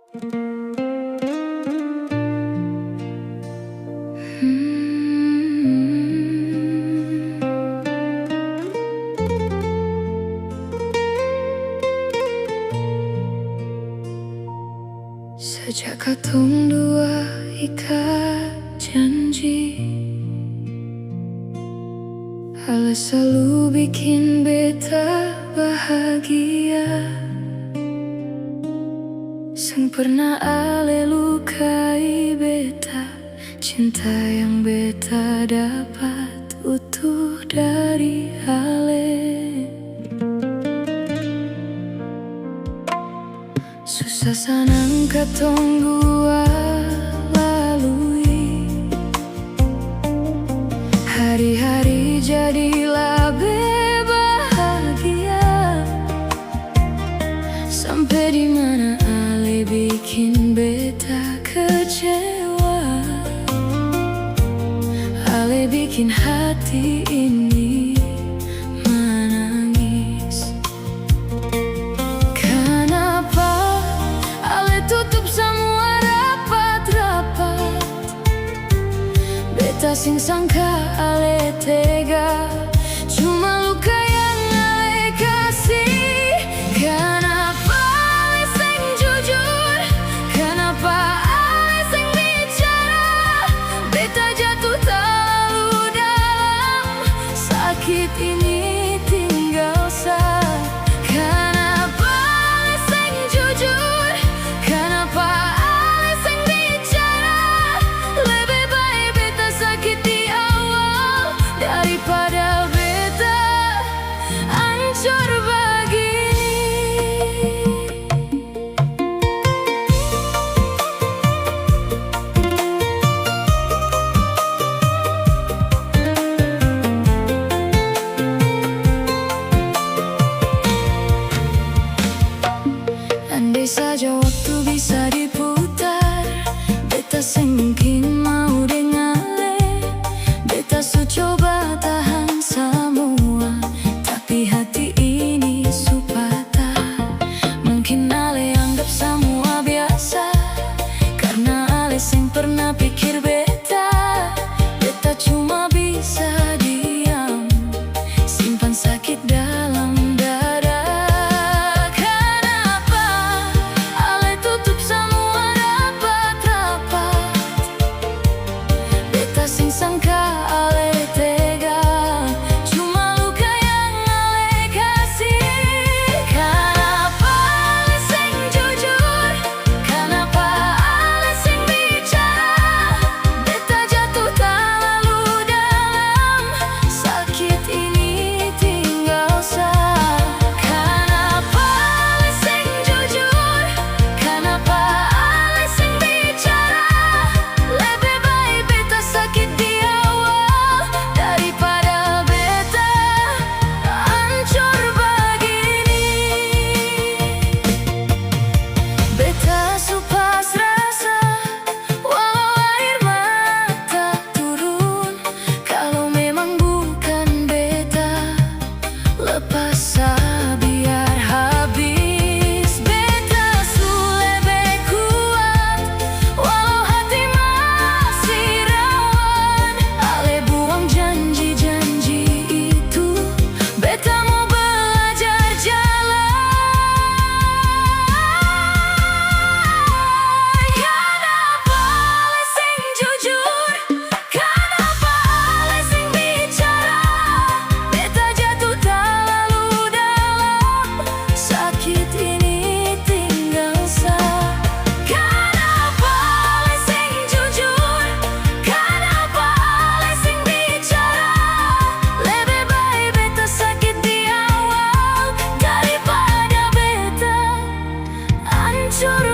Sejak katong dua ikat janji, hal selalu bikin beta bahagia. Sang pernah ale lukai beta, cinta yang beta dapat utuh dari ale. Susah senang katong dua lalui, hari-hari jadilah bahagia. Sampai di mana ale bikin beta kecewa, ale bikin hati ini menangis. Kenapa ale tutup semua rapat-rapat? Beta sing sangka ale tega, cuma luka yang ale kasih. Kenapa ale sing jujur? Kenapa ale sing bicara? Beta jatuh terlalu dalam, sakit ini tinggal sah. Kenapa ale sing jujur? Kenapa ale sing bicara? Lebih baik beta sakit di awal daripada beta hancur begini. Andai saja waktu bisa diputar, beta sing mungkin mau dengale. Beta su coba tahan semua, tapi hati ini su patah. Mungkin ale anggap semua biasa, karena ale sing pernah pikir beta. Beta cuma bisa diam, simpan sakit dalam dada. Kenapa ale tutup semua rapat-rapat? Beta sing sangka ale tega, cuma luka yang ale kasih. Kenapa ale sing jujur? Kenapa ale sing bicara? Beta jatuh terlalu dalam, sakit ini tinggal sah. Kenapa ale sing jujur? Kenapa ale sing bicara? Lebih baik beta sakit di awal daripada beta hancur begini. Beta su pas rasa, walau air mata turun. Kalau memang bukan beta, lepas biar habis. Beta su lebih kuat, walau hati masih rawan. Ale buang janji-janji itu, beta mau belajar jalan. Kenapa ale sing jujur? Kenapa ale sing bicara? Beta jatuh terlalu dalam, sakit ini tinggal sah. Kenapa ale sing jujur? Kenapa ale sing bicara? Lebih baik beta sakit di awal daripada beta hancur